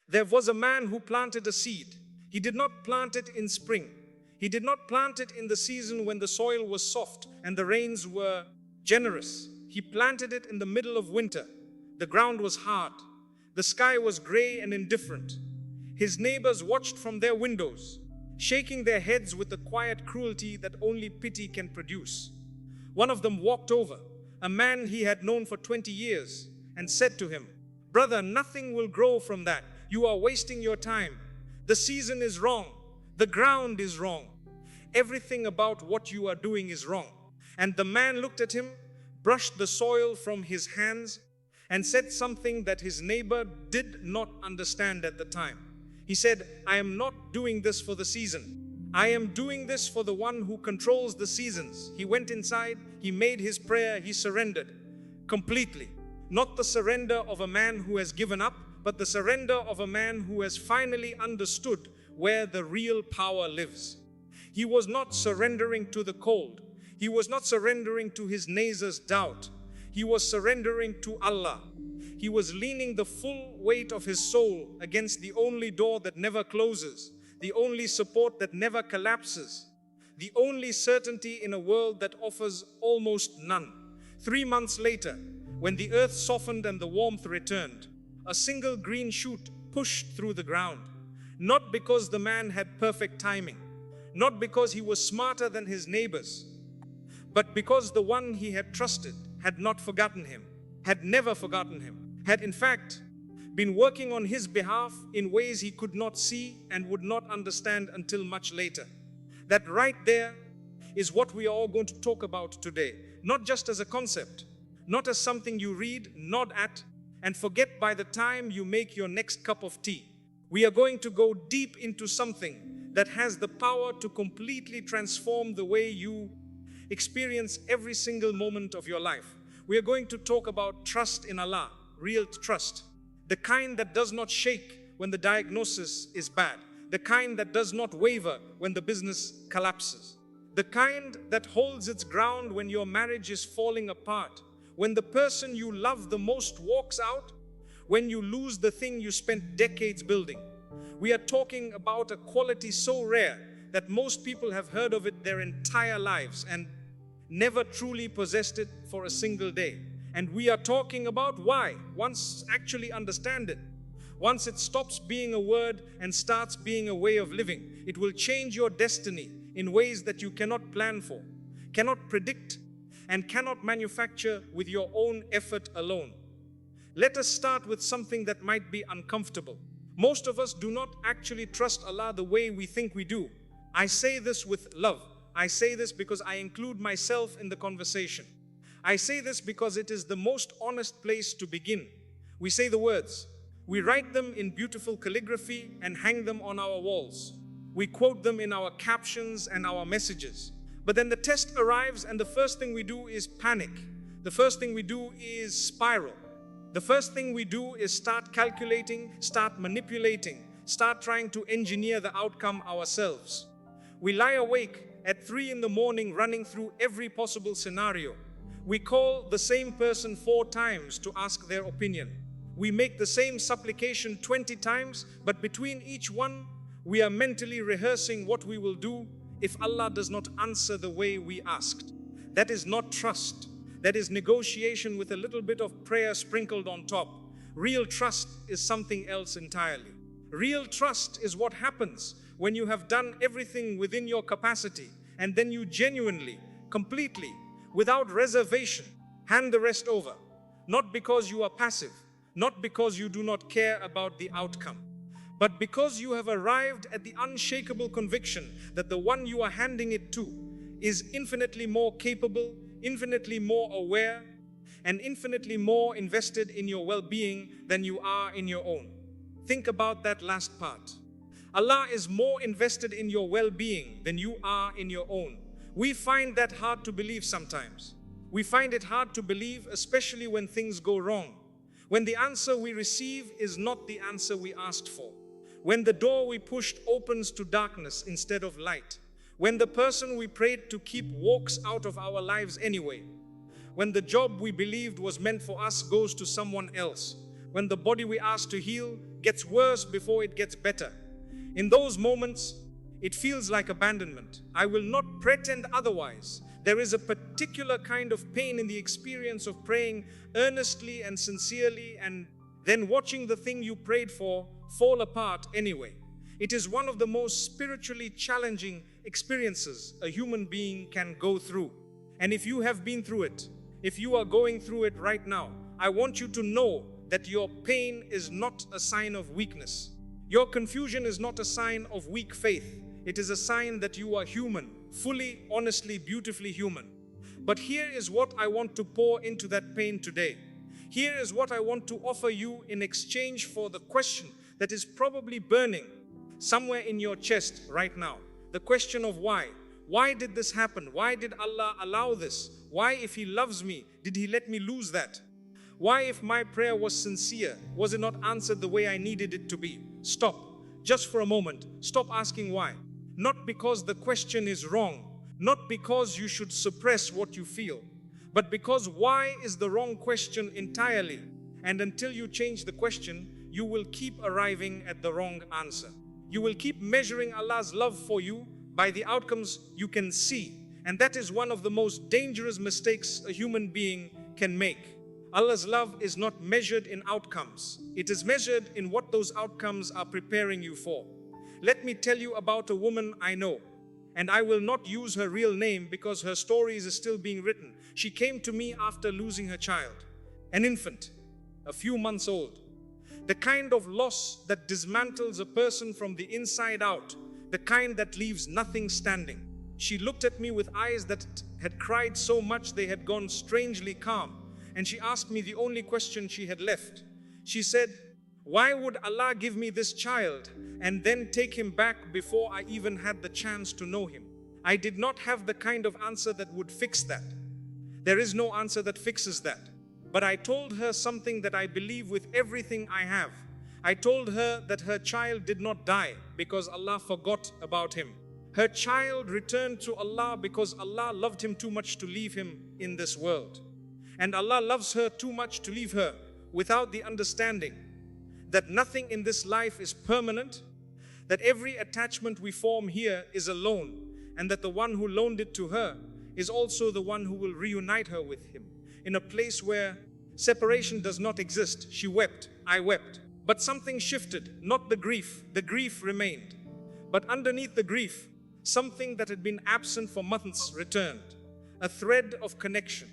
There was a man who planted a seed. He did not plant it in spring. He did not plant it in the season when the soil was soft and the rains were generous. He planted it in the middle of winter. The ground was hard. The sky was gray and indifferent. His neighbors watched from their windows, shaking their heads with the quiet cruelty that only pity can produce. One of them walked over, a man he had known for 20 years, and said to him, "Brother, nothing will grow from that. You are wasting your time. The season is wrong. The ground is wrong. Everything about what you are doing is wrong." And the man looked at him, brushed the soil from his hands, and said something that his neighbor did not understand at the time. He said, "I am not doing this for the season. I am doing this for the one who controls the seasons." He went inside, he made his prayer, he surrendered completely. Not the surrender of a man who has given up, but the surrender of a man who has finally understood where the real power lives. He was not surrendering to the cold. He was not surrendering to his neighbor's doubt. He was surrendering to Allah. He was leaning the full weight of his soul against the only door that never closes, the only support that never collapses, the only certainty in a world that offers almost none. 3 months later, when the earth softened and the warmth returned, a single green shoot pushed through the ground, not because the man had perfect timing, not because he was smarter than his neighbors, but because the one he had trusted had not forgotten him, had never forgotten him, had in fact been working on his behalf in ways he could not see and would not understand until much later. That right there is what we are all going to talk about today, not just as a concept, not as something you read, nod at, and forget by the time you make your next cup of tea. We are going to go deep into something that has the power to completely transform the way you experience every single moment of your life. We are going to talk about trust in Allah, real trust, the kind that does not shake when the diagnosis is bad, the kind that does not waver when the business collapses, the kind that holds its ground when your marriage is falling apart, when the person you love the most walks out, when you lose the thing you spent decades building. We are talking about a quality so rare that most people have heard of it their entire lives and never truly possessed it for a single day. And we are talking about why, once actually understand it, once it stops being a word and starts being a way of living, it will change your destiny in ways that you cannot plan for, cannot predict, and cannot manufacture with your own effort alone. Let us start with something that might be uncomfortable. Most of us do not actually trust Allah the way we think we do. I say this with love. I say this because I include myself in the conversation. I say this because it is the most honest place to begin. We say the words. We write them in beautiful calligraphy and hang them on our walls. We quote them in our captions and our messages. But then the test arrives and the first thing we do is panic. The first thing we do is spiral. The first thing we do is start calculating, start manipulating, start trying to engineer the outcome ourselves. We lie awake at 3 in the morning running through every possible scenario. We call the same person 4 times to ask their opinion. We make the same supplication 20 times, but between each one, we are mentally rehearsing what we will do if Allah does not answer the way we asked. That is not trust. That is negotiation with a little bit of prayer sprinkled on top. Real trust is something else entirely. Real trust is what happens when you have done everything within your capacity and then you genuinely, completely, without reservation, hand the rest over. Not because you are passive, not because you do not care about the outcome, but because you have arrived at the unshakable conviction that the one you are handing it to is infinitely more capable, infinitely more aware, and infinitely more invested in your well-being than you are in your own. Think about that last part. Allah is more invested in your well-being than you are in your own. We find that hard to believe sometimes. We find it hard to believe, especially when things go wrong, when the answer we receive is not the answer we asked for, when the door we pushed opens to darkness instead of light, when the person we prayed to keep walks out of our lives anyway, when the job we believed was meant for us goes to someone else, when the body we asked to heal gets worse before it gets better. In those moments, it feels like abandonment. I will not pretend otherwise. There is a particular kind of pain in the experience of praying earnestly and sincerely and then watching the thing you prayed for fall apart anyway. It is one of the most spiritually challenging experiences a human being can go through. And if you have been through it, if you are going through it right now, I want you to know that your pain is not a sign of weakness. Your confusion is not a sign of weak faith. It is a sign that you are human, fully, honestly, beautifully human. But here is what I want to pour into that pain today. Here is what I want to offer you in exchange for the question that is probably burning somewhere in your chest right now. The question of why. Why did this happen? Why did Allah allow this? Why, if He loves me, did He let me lose that? Why, if my prayer was sincere, was it not answered the way I needed it to be? Stop. Just for a moment. Stop asking why. Not because the question is wrong, not because you should suppress what you feel, but because why is the wrong question entirely. And until you change the question, you will keep arriving at the wrong answer. You will keep measuring Allah's love for you by the outcomes you can see. And that is one of the most dangerous mistakes a human being can make. Allah's love is not measured in outcomes. It is measured in what those outcomes are preparing you for. Let me tell you about a woman I know, and I will not use her real name because her story is still being written. She came to me after losing her child, an infant, a few months old. The kind of loss that dismantles a person from the inside out, the kind that leaves nothing standing. She looked at me with eyes that had cried so much they had gone strangely calm, and she asked me the only question she had left. She said, "Why would Allah give me this child and then take him back before I even had the chance to know him?" I did not have the kind of answer that would fix that. There is no answer that fixes that. But I told her something that I believe with everything I have. I told her that her child did not die because Allah forgot about him. Her child returned to Allah because Allah loved him too much to leave him in this world. And Allah loves her too much to leave her without the understanding that nothing in this life is permanent, that every attachment we form here is a loan, and that the one who loaned it to her is also the one who will reunite her with him in a place where separation does not exist. She wept, I wept. But something shifted, not the grief remained. But underneath the grief, something that had been absent for months returned. A thread of connection,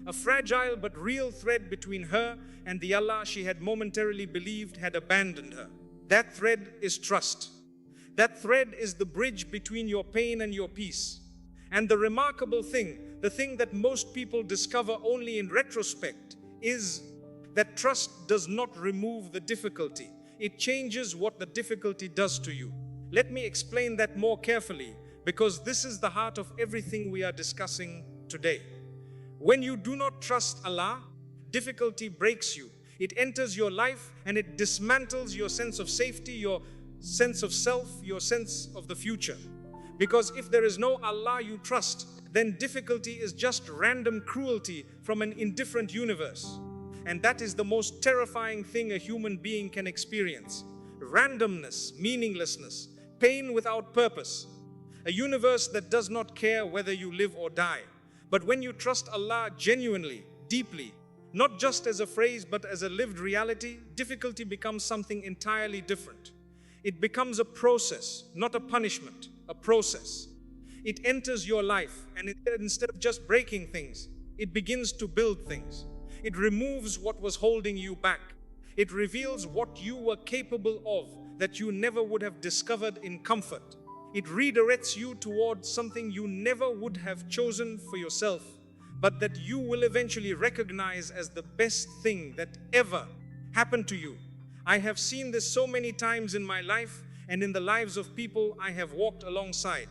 a fragile but real thread between her and the Allah she had momentarily believed had abandoned her. That thread is trust. That thread is the bridge between your pain and your peace. And the remarkable thing, the thing that most people discover only in retrospect, is that trust does not remove the difficulty. It changes what the difficulty does to you. Let me explain that more carefully, because this is the heart of everything we are discussing today. When you do not trust Allah, difficulty breaks you. It enters your life and it dismantles your sense of safety, your sense of self, your sense of the future. Because if there is no Allah you trust, then difficulty is just random cruelty from an indifferent universe. And that is the most terrifying thing a human being can experience. Randomness, meaninglessness, pain without purpose. A universe that does not care whether you live or die. But when you trust Allah genuinely, deeply, not just as a phrase but as a lived reality, difficulty becomes something entirely different. It becomes a process, not a punishment, a process. It enters your life, and instead of just breaking things, it begins to build things. It removes what was holding you back. It reveals what you were capable of that you never would have discovered in comfort. It redirects you towards something you never would have chosen for yourself, but that you will eventually recognize as the best thing that ever happened to you. I have seen this so many times in my life and in the lives of people I have walked alongside.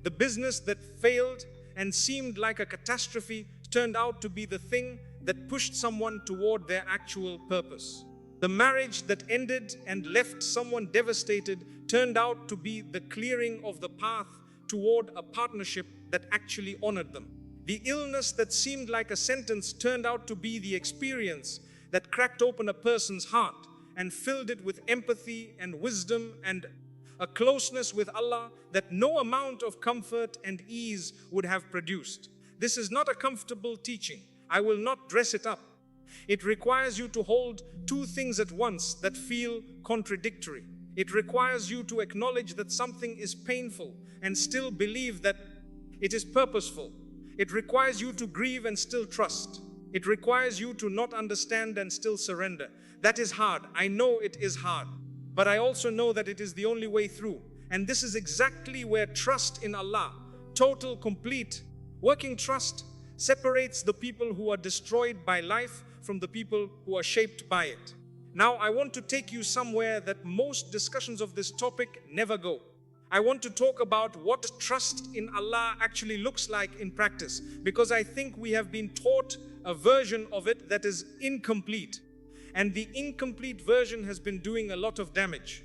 The business that failed and seemed like a catastrophe turned out to be the thing that pushed someone toward their actual purpose. The marriage that ended and left someone devastated turned out to be the clearing of the path toward a partnership that actually honored them. The illness that seemed like a sentence turned out to be the experience that cracked open a person's heart and filled it with empathy and wisdom and a closeness with Allah that no amount of comfort and ease would have produced. This is not a comfortable teaching. I will not dress it up. It requires you to hold two things at once that feel contradictory. It requires you to acknowledge that something is painful and still believe that it is purposeful. It requires you to grieve and still trust. It requires you to not understand and still surrender. That is hard. I know it is hard. But I also know that it is the only way through. And this is exactly where trust in Allah, total, complete, working trust, separates the people who are destroyed by life from the people who are shaped by it. Now, I want to take you somewhere that most discussions of this topic never go. I want to talk about what trust in Allah actually looks like in practice, because I think we have been taught a version of it that is incomplete. And the incomplete version has been doing a lot of damage.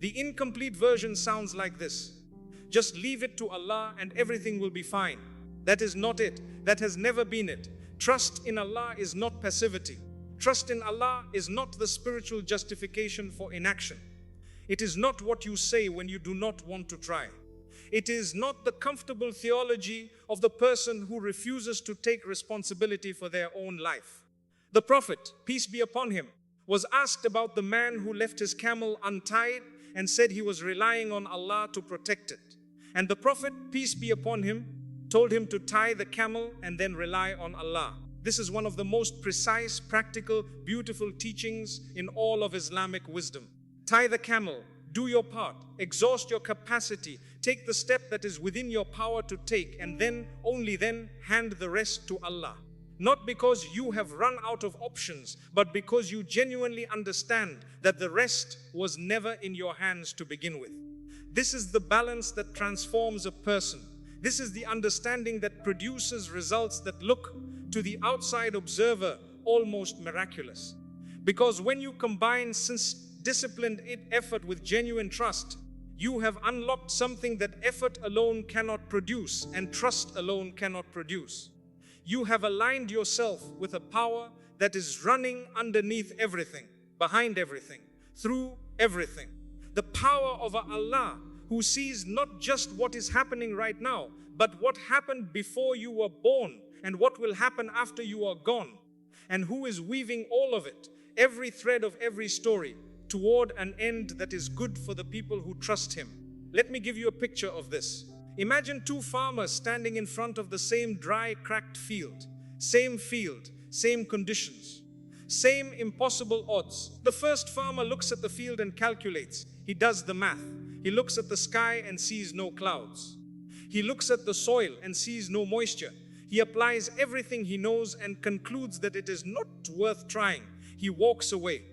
The incomplete version sounds like this: just leave it to Allah and everything will be fine. That is not it. That has never been it. Trust in Allah is not passivity. Trust in Allah is not the spiritual justification for inaction. It is not what you say when you do not want to try. It is not the comfortable theology of the person who refuses to take responsibility for their own life. The Prophet, peace be upon him, was asked about the man who left his camel untied and said he was relying on Allah to protect it. And the Prophet, peace be upon him, told him to tie the camel and then rely on Allah. This is one of the most precise, practical, beautiful teachings in all of Islamic wisdom. Tie the camel, do your part, exhaust your capacity, take the step that is within your power to take, and then, only then, hand the rest to Allah. Not because you have run out of options, but because you genuinely understand that the rest was never in your hands to begin with. This is the balance that transforms a person. This is the understanding that produces results that look, to the outside observer, almost miraculous. Because when you combine disciplined effort with genuine trust, you have unlocked something that effort alone cannot produce and trust alone cannot produce. You have aligned yourself with a power that is running underneath everything, behind everything, through everything. The power of Allah, who sees not just what is happening right now, but what happened before you were born and what will happen after you are gone, and who is weaving all of it, every thread of every story, toward an end that is good for the people who trust Him. Let me give you a picture of this. Imagine two farmers standing in front of the same dry, cracked field, same conditions, same impossible odds. The first farmer looks at the field and calculates. He does the math. He looks at the sky and sees no clouds. He looks at the soil and sees no moisture. He applies everything he knows and concludes that it is not worth trying. He walks away.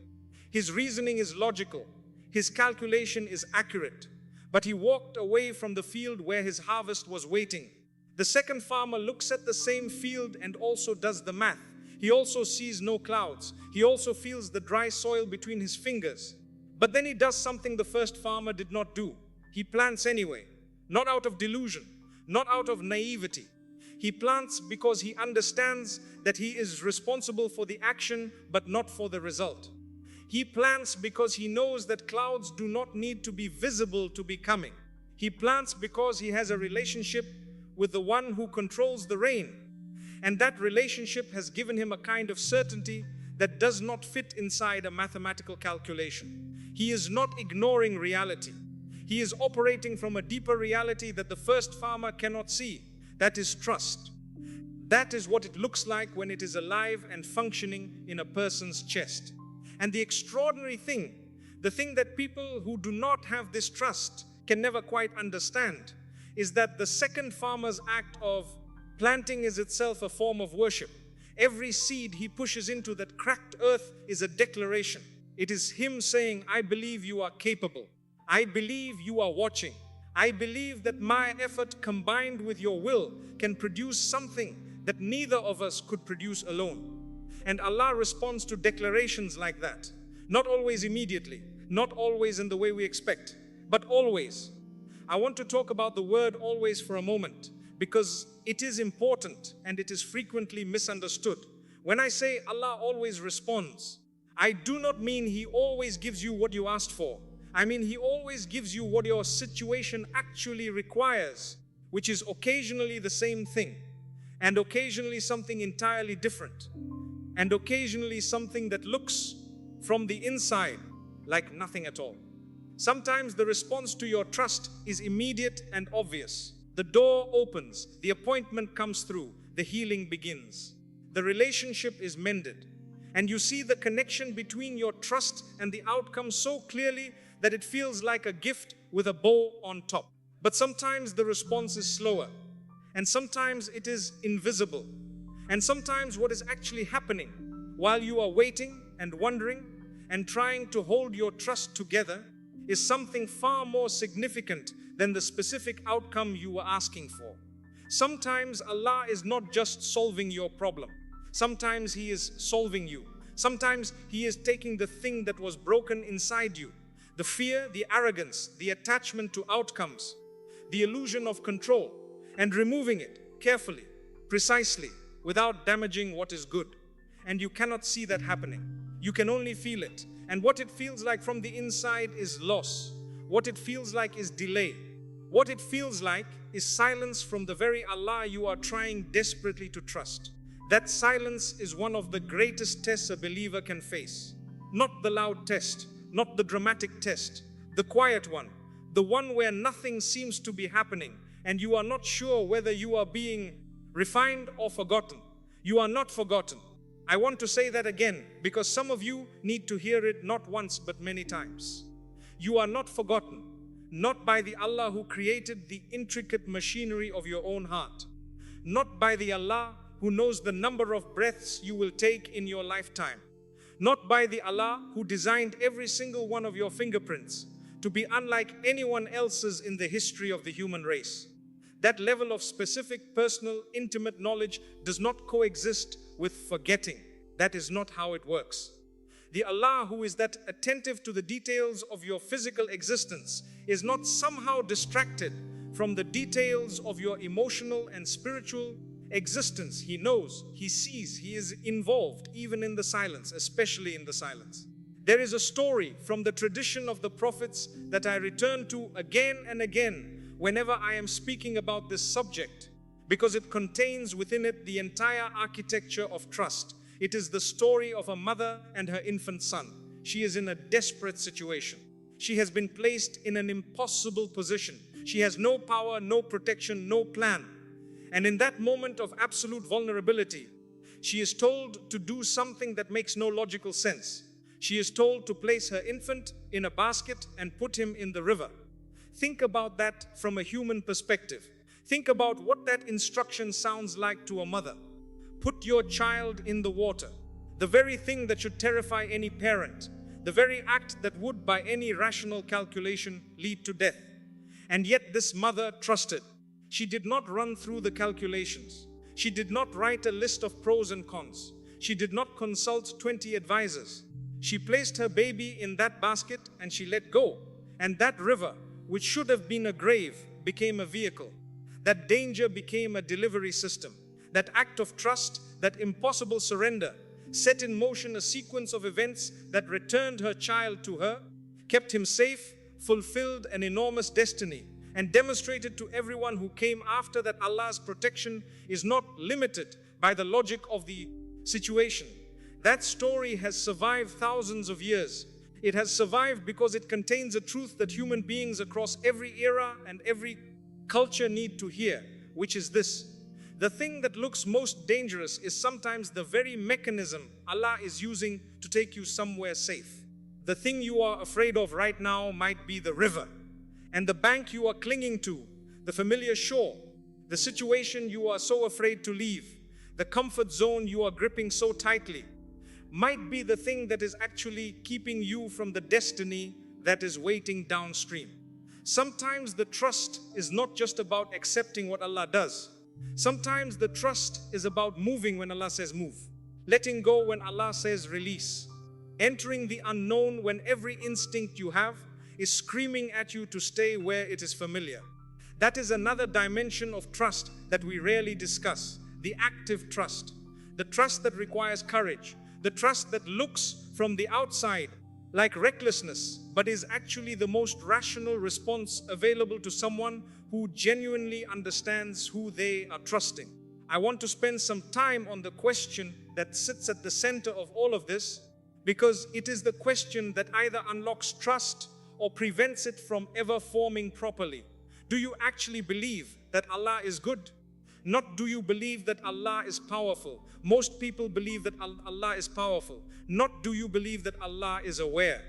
His reasoning is logical. His calculation is accurate. But he walked away from the field where his harvest was waiting. The second farmer looks at the same field and also does the math. He also sees no clouds. He also feels the dry soil between his fingers. But then he does something the first farmer did not do. He plants anyway, not out of delusion, not out of naivety. He plants because he understands that he is responsible for the action, but not for the result. He plants because he knows that clouds do not need to be visible to be coming. He plants because he has a relationship with the one who controls the rain. And that relationship has given him a kind of certainty that does not fit inside a mathematical calculation. He is not ignoring reality. He is operating from a deeper reality that the first farmer cannot see. That is trust. That is what it looks like when it is alive and functioning in a person's chest. And the extraordinary thing, the thing that people who do not have this trust can never quite understand, is that the second farmer's act of planting is itself a form of worship. Every seed he pushes into that cracked earth is a declaration. It is him saying, I believe you are capable. I believe you are watching. I believe that my effort combined with your will can produce something that neither of us could produce alone. And Allah responds to declarations like that. Not always immediately, not always in the way we expect, but always. I want to talk about the word always for a moment, because it is important and it is frequently misunderstood. When I say Allah always responds, I do not mean He always gives you what you asked for. I mean He always gives you what your situation actually requires, which is occasionally the same thing, and occasionally something entirely different, and occasionally something that looks from the inside like nothing at all. Sometimes the response to your trust is immediate and obvious. The door opens, the appointment comes through, the healing begins. The relationship is mended, and you see the connection between your trust and the outcome so clearly that it feels like a gift with a bow on top. But sometimes the response is slower, and sometimes it is invisible, and sometimes what is actually happening while you are waiting and wondering and trying to hold your trust together is something far more significant than the specific outcome you were asking for. Sometimes Allah is not just solving your problem. Sometimes He is solving you. Sometimes He is taking the thing that was broken inside you, the fear, the arrogance, the attachment to outcomes, the illusion of control, and removing it carefully, precisely, without damaging what is good. And you cannot see that happening. You can only feel it. And what it feels like from the inside is loss. What it feels like is delay. What it feels like is silence from the very Allah you are trying desperately to trust. That silence is one of the greatest tests a believer can face. Not the loud test, not the dramatic test, the quiet one, the one where nothing seems to be happening and you are not sure whether you are being refined or forgotten. You are not forgotten. I want to say that again because some of you need to hear it not once but many times. You are not forgotten, not by the Allah who created the intricate machinery of your own heart, not by the Allah who knows the number of breaths you will take in your lifetime, not by the Allah who designed every single one of your fingerprints to be unlike anyone else's in the history of the human race. That level of specific, personal, intimate knowledge does not coexist with forgetting. That is not how it works. The Allah who is that attentive to the details of your physical existence is not somehow distracted from the details of your emotional and spiritual existence. He knows, He sees, He is involved even in the silence, especially in the silence. There is a story from the tradition of the prophets that I return to again and again whenever I am speaking about this subject, because it contains within it the entire architecture of trust. It is the story of a mother and her infant son. She is in a desperate situation. She has been placed in an impossible position. She has no power, no protection, no plan. And in that moment of absolute vulnerability, she is told to do something that makes no logical sense. She is told to place her infant in a basket and put him in the river. Think about that from a human perspective. Think about what that instruction sounds like to a mother. Put your child in the water. The very thing that should terrify any parent. The very act that would, by any rational calculation, lead to death. And yet this mother trusted. She did not run through the calculations. She did not write a list of pros and cons. She did not consult 20 advisors. She placed her baby in that basket and she let go. And that river, which should have been a grave, became a vehicle. That danger became a delivery system. That act of trust, that impossible surrender, set in motion a sequence of events that returned her child to her, kept him safe, fulfilled an enormous destiny, and demonstrated to everyone who came after that Allah's protection is not limited by the logic of the situation. That story has survived thousands of years. It has survived because it contains a truth that human beings across every era and every culture need to hear, which is this. The thing that looks most dangerous is sometimes the very mechanism Allah is using to take you somewhere safe. The thing you are afraid of right now might be the river, and the bank you are clinging to, the familiar shore, the situation you are so afraid to leave, the comfort zone you are gripping so tightly, might be the thing that is actually keeping you from the destiny that is waiting downstream. Sometimes the trust is not just about accepting what Allah does. Sometimes the trust is about moving when Allah says move, letting go when Allah says release, entering the unknown when every instinct you have is screaming at you to stay where it is familiar. That is another dimension of trust that we rarely discuss, the active trust, the trust that requires courage, the trust that looks from the outside like recklessness, but is actually the most rational response available to someone who genuinely understands who they are trusting. I want to spend some time on the question that sits at the center of all of this, because it is the question that either unlocks trust or prevents it from ever forming properly. Do you actually believe that Allah is good? Not do you believe that Allah is powerful. Most people believe that Allah is powerful. Not do you believe that Allah is aware.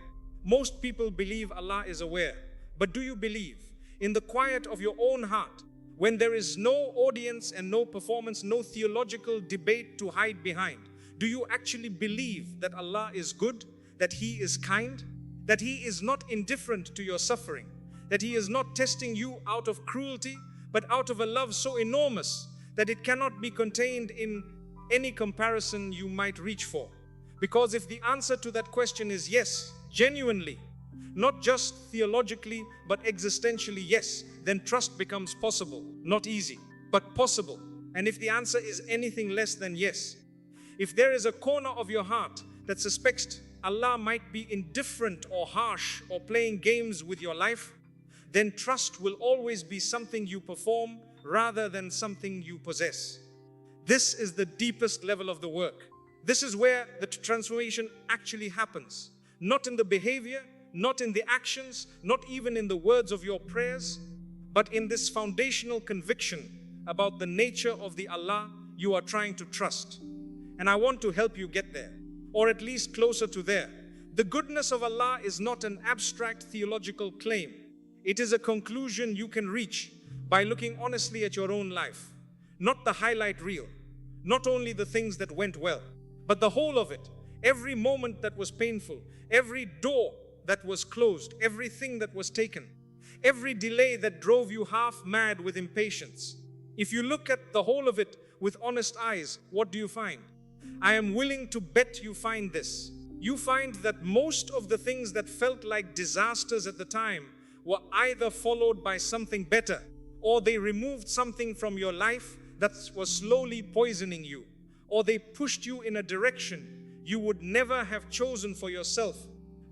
Most people believe Allah is aware. But do you believe in the quiet of your own heart, when there is no audience and no performance, no theological debate to hide behind? Do you actually believe that Allah is good, that He is kind, that He is not indifferent to your suffering, that He is not testing you out of cruelty, but out of a love so enormous that it cannot be contained in any comparison you might reach for? Because if the answer to that question is yes, genuinely, not just theologically, but existentially yes, then trust becomes possible. Not easy, but possible. And if the answer is anything less than yes, if there is a corner of your heart that suspects Allah might be indifferent or harsh or playing games with your life, then trust will always be something you perform rather than something you possess. This is the deepest level of the work. This is where the transformation actually happens. Not in the behavior, not in the actions, not even in the words of your prayers, but in this foundational conviction about the nature of the Allah you are trying to trust. And I want to help you get there, or at least closer to there. The goodness of Allah is not an abstract theological claim. It is a conclusion you can reach by looking honestly at your own life. Not the highlight reel, not only the things that went well, but the whole of it. Every moment that was painful, every door that was closed, everything that was taken, every delay that drove you half mad with impatience. If you look at the whole of it with honest eyes, what do you find? I am willing to bet you find this. You find that most of the things that felt like disasters at the time were either followed by something better, or they removed something from your life that was slowly poisoning you, or they pushed you in a direction you would never have chosen for yourself,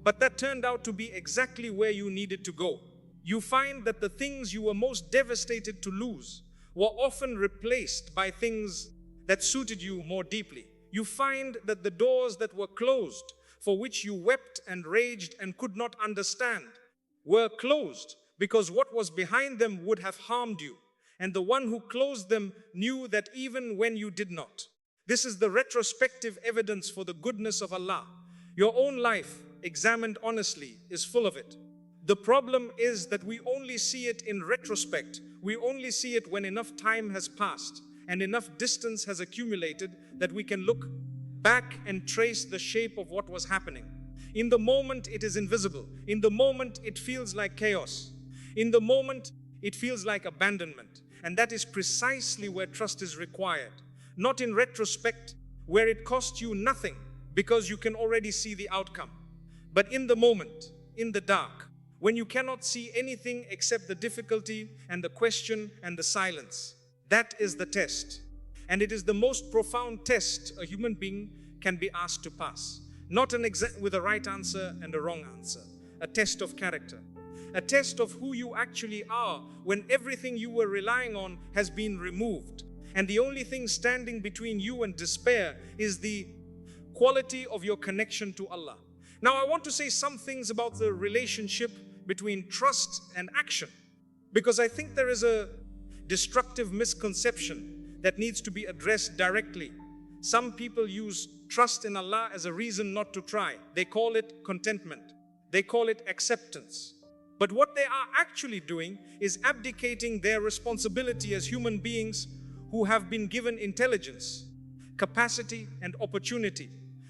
but that turned out to be exactly where you needed to go. You find that the things you were most devastated to lose were often replaced by things that suited you more deeply. You find that the doors that were closed, for which you wept and raged and could not understand, were closed because what was behind them would have harmed you, and the one who closed them knew that even when you did not. This is the retrospective evidence for the goodness of Allah. Your own life, examined honestly, is full of it. The problem is that we only see it in retrospect. We only see it when enough time has passed and enough distance has accumulated that we can look back and trace the shape of what was happening. In the moment, it is invisible. In the moment, it feels like chaos. In the moment, it feels like abandonment. And that is precisely where trust is required. Not in retrospect, where it costs you nothing because you can already see the outcome. But in the moment, in the dark, when you cannot see anything except the difficulty and the question and the silence. That is the test. And it is the most profound test a human being can be asked to pass. Not an exam with a right answer and a wrong answer. A test of character. A test of who you actually are when everything you were relying on has been removed. And the only thing standing between you and despair is the quality of your connection to Allah. Now, I want to say some things about the relationship between trust and action, because I think there is a destructive misconception that needs to be addressed directly. Some people use trust in Allah as a reason not to try. They call it contentment. They call it acceptance. But what they are actually doing is abdicating their responsibility as human beings who have been given intelligence, capacity, and opportunity.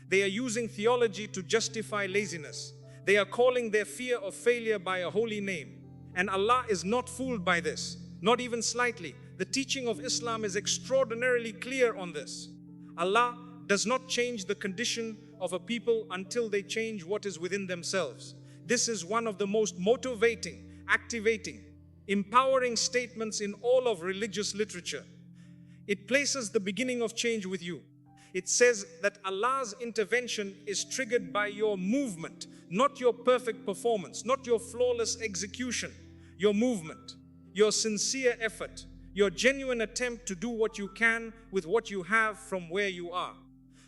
They are using theology to justify laziness. They are calling their fear of failure by a holy name. And Allah is not fooled by this, not even slightly. The teaching of Islam is extraordinarily clear on this. Allah does not change the condition of a people until they change what is within themselves. This is one of the most motivating, activating, empowering statements in all of religious literature. It places the beginning of change with you. It says that Allah's intervention is triggered by your movement, not your perfect performance, not your flawless execution, your movement, your sincere effort, your genuine attempt to do what you can with what you have from where you are.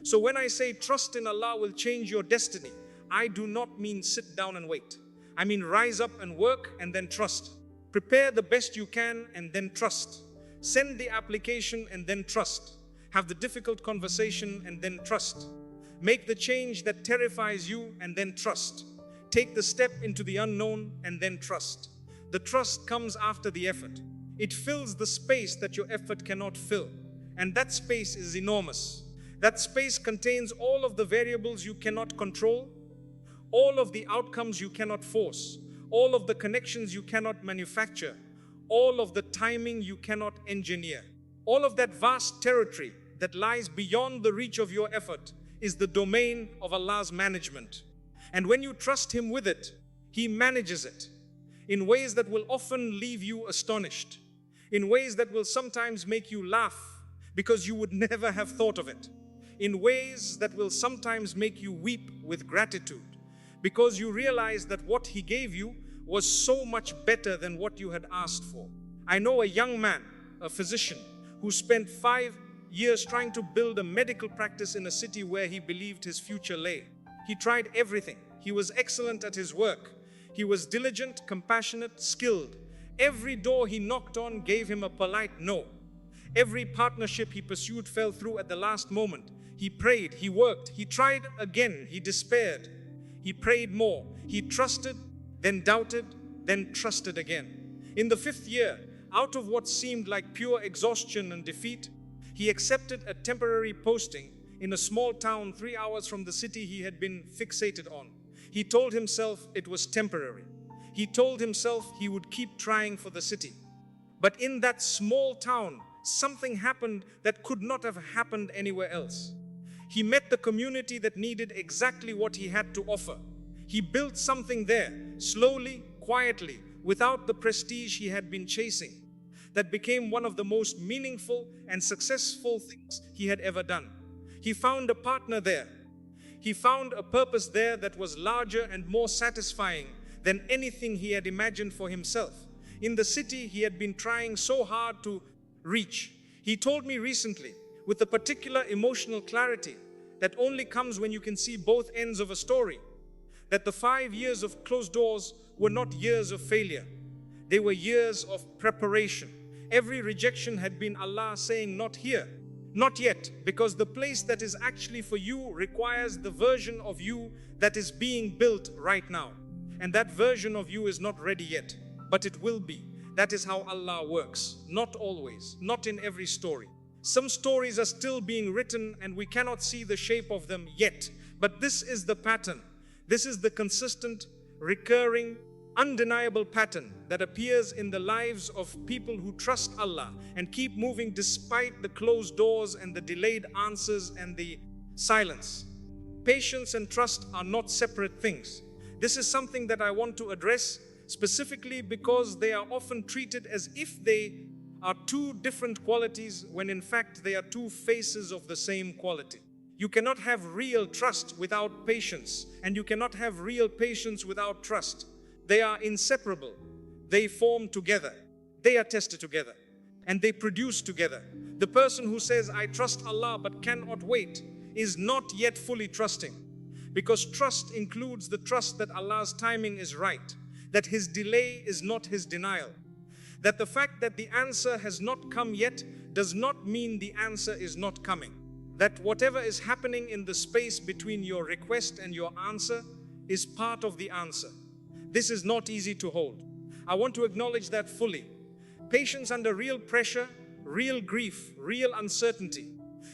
So when I say trust in Allah will change your destiny, I do not mean sit down and wait. I mean rise up and work and then trust. Prepare the best you can and then trust. Send the application and then trust. Have the difficult conversation and then trust. Make the change that terrifies you and then trust. Take the step into the unknown and then trust. The trust comes after the effort. It fills the space that your effort cannot fill. And that space is enormous. That space contains all of the variables you cannot control, all of the outcomes you cannot force, all of the connections you cannot manufacture, all of the timing you cannot engineer. All of that vast territory that lies beyond the reach of your effort is the domain of Allah's management. And when you trust Him with it, He manages it in ways that will often leave you astonished, in ways that will sometimes make you laugh because you would never have thought of it, in ways that will sometimes make you weep with gratitude because you realize that what He gave you was so much better than what you had asked for. I know a young man, a physician, who spent 5 years trying to build a medical practice in a city where he believed his future lay. He tried everything. He was excellent at his work. He was diligent, compassionate, skilled. Every door he knocked on gave him a polite no. Every partnership he pursued fell through at the last moment. He prayed, he worked, he tried again, he despaired. He prayed more. He trusted, then doubted, then trusted again. In the 5th year, out of what seemed like pure exhaustion and defeat, he accepted a temporary posting in a small town 3 hours from the city he had been fixated on. He told himself it was temporary. He told himself he would keep trying for the city. But in that small town, something happened that could not have happened anywhere else. He met the community that needed exactly what he had to offer. He built something there, slowly, quietly, without the prestige he had been chasing, that became one of the most meaningful and successful things he had ever done. He found a partner there. He found a purpose there that was larger and more satisfying than anything he had imagined for himself. In the city he had been trying so hard to reach. He told me recently, with a particular emotional clarity that only comes when you can see both ends of a story, that the 5 years of closed doors were not years of failure. They were years of preparation. Every rejection had been Allah saying, not here, not yet, because the place that is actually for you requires the version of you that is being built right now. And that version of you is not ready yet, but it will be. That is how Allah works. Not always, not in every story. Some stories are still being written and we cannot see the shape of them yet. But this is the pattern. This is the consistent, recurring, undeniable pattern that appears in the lives of people who trust Allah and keep moving despite the closed doors and the delayed answers and the silence. Patience and trust are not separate things. This is something that I want to address specifically because they are often treated as if they are two different qualities when in fact they are two faces of the same quality. You cannot have real trust without patience, and you cannot have real patience without trust. They are inseparable. They form together. They are tested together, and they produce together. The person who says, I trust Allah but cannot wait, is not yet fully trusting, because trust includes the trust that Allah's timing is right, that His delay is not His denial, that the fact that the answer has not come yet does not mean the answer is not coming, that whatever is happening in the space between your request and your answer is part of the answer. This is not easy to hold. I want to acknowledge that fully. Patience under real pressure, real grief, real uncertainty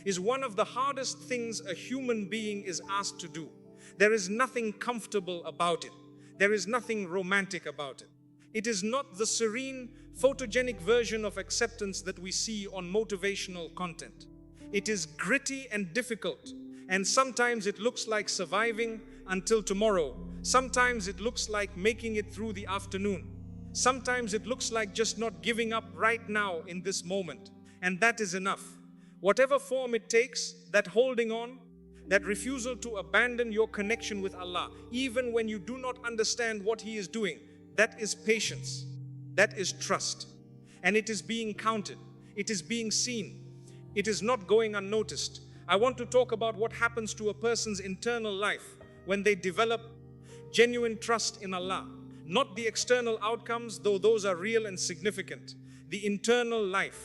is one of the hardest things a human being is asked to do. There is nothing comfortable about it. There is nothing romantic about it. It is not the serene, photogenic version of acceptance that we see on motivational content. It is gritty and difficult, and sometimes it looks like surviving until tomorrow. Sometimes it looks like making it through the afternoon. Sometimes it looks like just not giving up right now in this moment, and that is enough. Whatever form it takes, that holding on, that refusal to abandon your connection with Allah, even when you do not understand what He is doing, that is patience, that is trust. And it is being counted, it is being seen, it is not going unnoticed. I want to talk about what happens to a person's internal life when they develop genuine trust in Allah. Not the external outcomes, though those are real and significant. The internal life.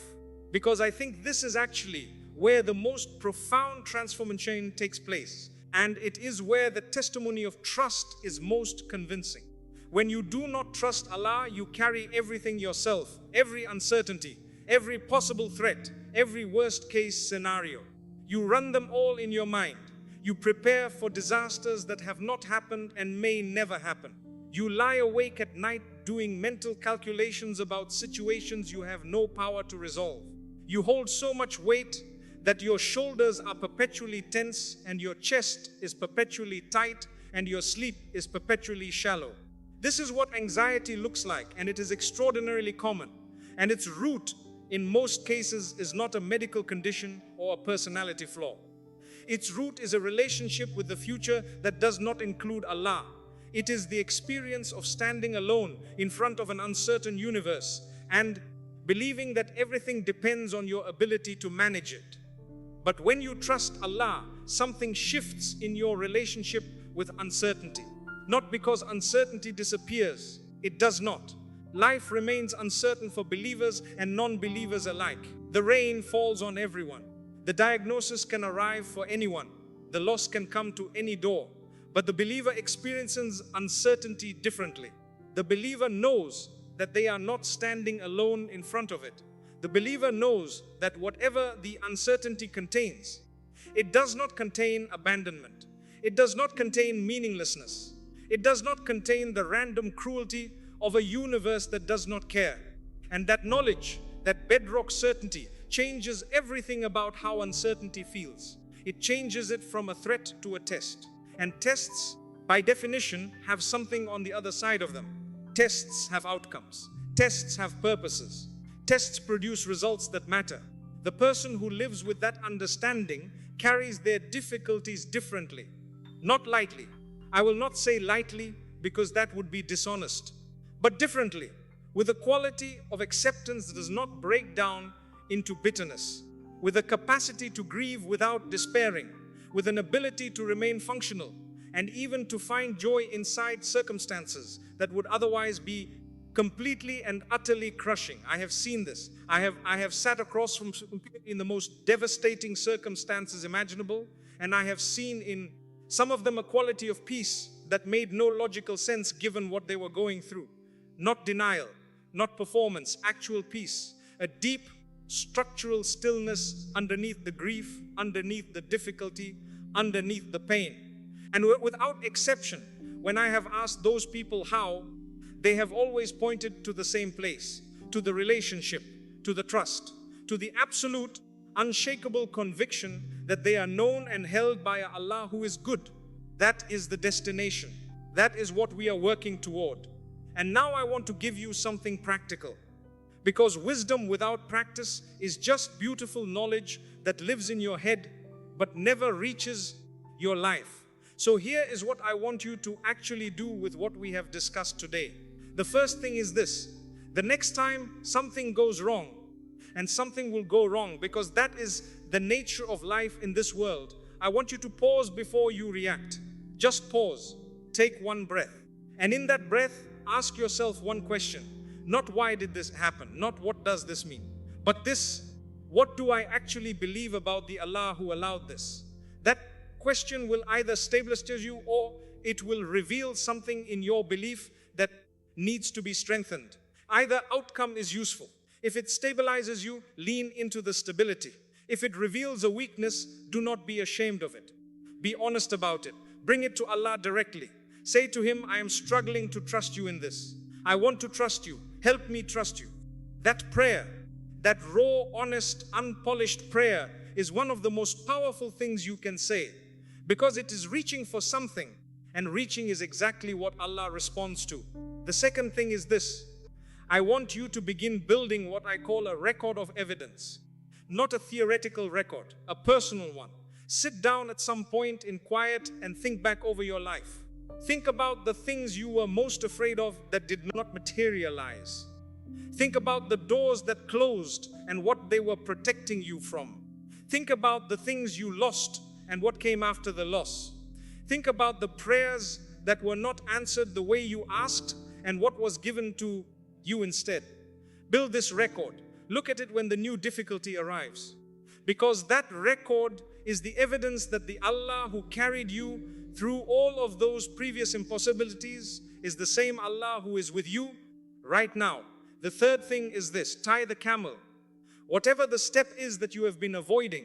Because I think this is actually where the most profound transformation takes place. And it is where the testimony of trust is most convincing. When you do not trust Allah, you carry everything yourself, every uncertainty, every possible threat, every worst case scenario. You run them all in your mind. You prepare for disasters that have not happened and may never happen. You lie awake at night doing mental calculations about situations you have no power to resolve. You hold so much weight that your shoulders are perpetually tense and your chest is perpetually tight and your sleep is perpetually shallow. This is what anxiety looks like, and it is extraordinarily common. And its root, in most cases, is not a medical condition or a personality flaw. Its root is a relationship with the future that does not include Allah. It is the experience of standing alone in front of an uncertain universe and believing that everything depends on your ability to manage it. But when you trust Allah, something shifts in your relationship with uncertainty. Not because uncertainty disappears, it does not. Life remains uncertain for believers and non-believers alike. The rain falls on everyone. The diagnosis can arrive for anyone. The loss can come to any door. But the believer experiences uncertainty differently. The believer knows that they are not standing alone in front of it. The believer knows that whatever the uncertainty contains, it does not contain abandonment. It does not contain meaninglessness. It does not contain the random cruelty of a universe that does not care. And that knowledge, that bedrock certainty, changes everything about how uncertainty feels. It changes it from a threat to a test. And tests, by definition, have something on the other side of them. Tests have outcomes. Tests have purposes. Tests produce results that matter. The person who lives with that understanding carries their difficulties differently, not lightly. I will not say lightly because that would be dishonest, but differently, with a quality of acceptance that does not break down into bitterness, with a capacity to grieve without despairing, with an ability to remain functional, and even to find joy inside circumstances that would otherwise be completely and utterly crushing. I have seen this. I have sat across from people in the most devastating circumstances imaginable, and I have seen in some of them a quality of peace that made no logical sense given what they were going through. Not denial, not performance, actual peace. A deep structural stillness underneath the grief, underneath the difficulty, underneath the pain. And without exception, when I have asked those people how, they have always pointed to the same place, to the relationship, to the trust, to the absolute, unshakable conviction that they are known and held by Allah who is good. That is the destination. That is what we are working toward. And now I want to give you something practical. Because wisdom without practice is just beautiful knowledge that lives in your head but never reaches your life. So here is what I want you to actually do with what we have discussed today. The first thing is this. The next time something goes wrong, and something will go wrong because that is the nature of life in this world, I want you to pause before you react. Just pause. Take one breath. And in that breath, ask yourself one question. Not why did this happen? Not what does this mean? But this, what do I actually believe about the Allah who allowed this? That question will either stabilize you or it will reveal something in your belief that needs to be strengthened. Either outcome is useful. If it stabilizes you, lean into the stability. If it reveals a weakness, do not be ashamed of it. Be honest about it. Bring it to Allah directly. Say to Him, I am struggling to trust you in this. I want to trust you. Help me trust you. That prayer, that raw, honest, unpolished prayer is one of the most powerful things you can say because it is reaching for something, and reaching is exactly what Allah responds to. The second thing is this. I want you to begin building what I call a record of evidence. not a theoretical record, a personal one. Sit down at some point in quiet and think back over your life. Think about the things you were most afraid of that did not materialize. Think about the doors that closed and what they were protecting you from. Think about the things you lost and what came after the loss. Think about the prayers that were not answered the way you asked and what was given to you instead. Build this record. Look at it when the new difficulty arrives. Because that record is the evidence that the Allah who carried you through all of those previous impossibilities is the same Allah who is with you right now. The third thing is this: tie the camel. Whatever the step is that you have been avoiding,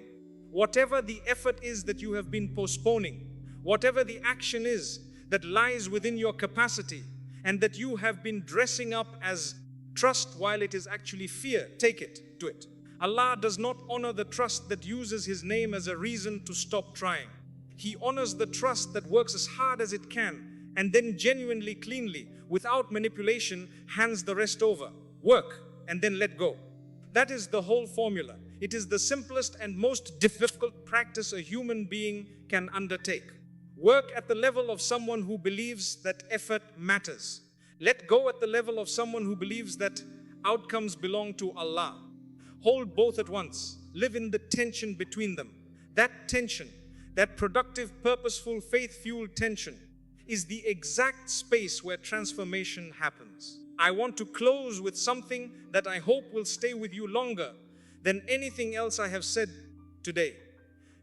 whatever the effort is that you have been postponing, whatever the action is that lies within your capacity and that you have been dressing up as trust while it is actually fear, take it, do it. Allah does not honor the trust that uses His name as a reason to stop trying. He honors the trust that works as hard as it can and then genuinely, cleanly, without manipulation, hands the rest over. Work and then let go. That is the whole formula. It is the simplest and most difficult practice a human being can undertake. Work at the level of someone who believes that effort matters. Let go at the level of someone who believes that outcomes belong to Allah. Hold both at once. Live in the tension between them. That tension, that productive, purposeful, faith-fueled tension, is the exact space where transformation happens. I want to close with something that I hope will stay with you longer than anything else I have said today.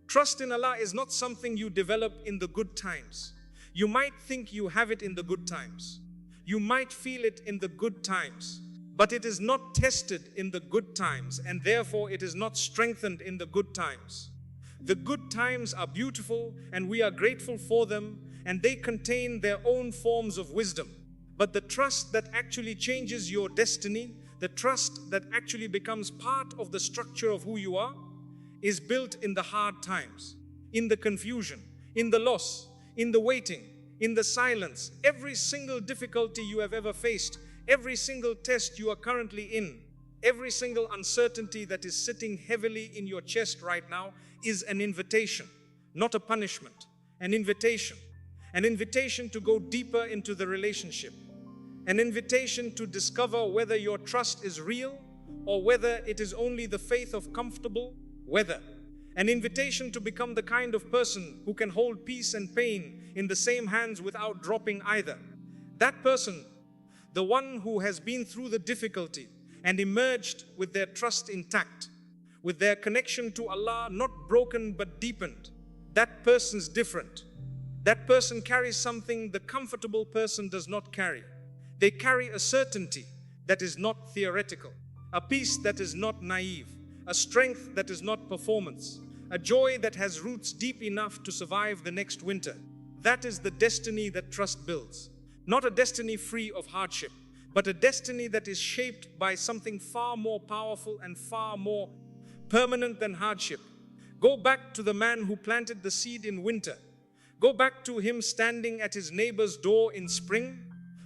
Trust in Allah is not something you develop in the good times. You might think you have it in the good times. You might feel it in the good times, but it is not tested in the good times, and therefore it is not strengthened in the good times. The good times are beautiful and we are grateful for them, and they contain their own forms of wisdom. But the trust that actually changes your destiny, the trust that actually becomes part of the structure of who you are, is built in the hard times, in the confusion, in the loss, in the waiting, in the silence. Every single difficulty you have ever faced, every single test you are currently in, every single uncertainty that is sitting heavily in your chest right now is an invitation, not a punishment. An invitation to go deeper into the relationship, an invitation to discover whether your trust is real or whether it is only the faith of comfortable weather, an invitation to become the kind of person who can hold peace and pain in the same hands without dropping either. That person, the one who has been through the difficulty and emerged with their trust intact, with their connection to Allah not broken but deepened, that person's different. That person carries something the comfortable person does not carry. They carry a certainty that is not theoretical, a peace that is not naive, a strength that is not performance, a joy that has roots deep enough to survive the next winter. That is the destiny that trust builds. Not a destiny free of hardship, but a destiny that is shaped by something far more powerful and far more permanent than hardship. Go back to the man who planted the seed in winter. Go back to him standing at his neighbor's door in spring,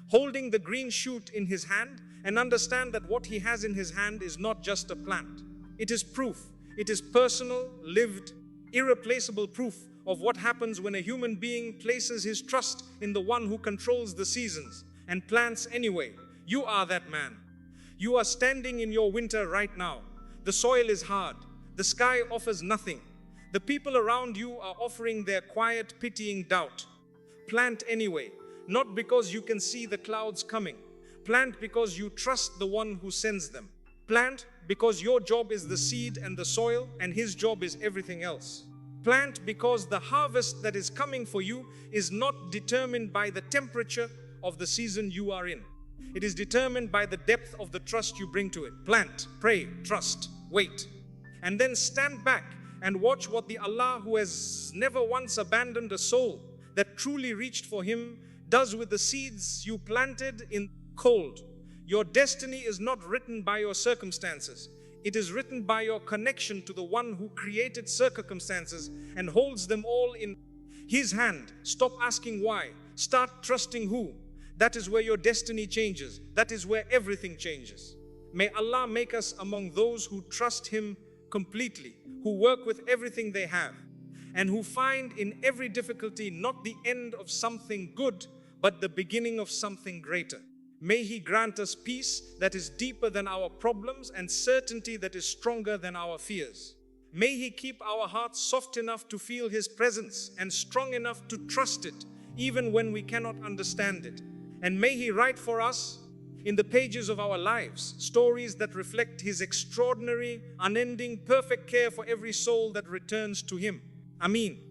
holding the green shoot in his hand, and understand that what he has in his hand is not just a plant. It is proof. It is personal, lived, irreplaceable proof of what happens when a human being places his trust in the one who controls the seasons and plants anyway. You are that man. You are standing in your winter right now. The soil is hard. The sky offers nothing. The people around you are offering their quiet, pitying doubt. Plant anyway, not because you can see the clouds coming. Plant because you trust the one who sends them. Plant because your job is the seed and the soil, and his job is everything else. Plant because the harvest that is coming for you is not determined by the temperature of the season you are in. It is determined by the depth of the trust you bring to it. Plant, pray, trust, wait, and then stand back and watch what the Allah who has never once abandoned a soul that truly reached for him does with the seeds you planted in cold. Your destiny is not written by your circumstances. It is written by your connection to the one who created circumstances and holds them all in his hand. Stop asking why. Start trusting who. That is where your destiny changes. That is where everything changes. May Allah make us among those who trust him completely, who work with everything they have, and who find in every difficulty not the end of something good, but the beginning of something greater. May He grant us peace that is deeper than our problems and certainty that is stronger than our fears. May He keep our hearts soft enough to feel His presence and strong enough to trust it, even when we cannot understand it. And may He write for us, in the pages of our lives, stories that reflect His extraordinary, unending, perfect care for every soul that returns to Him. Ameen.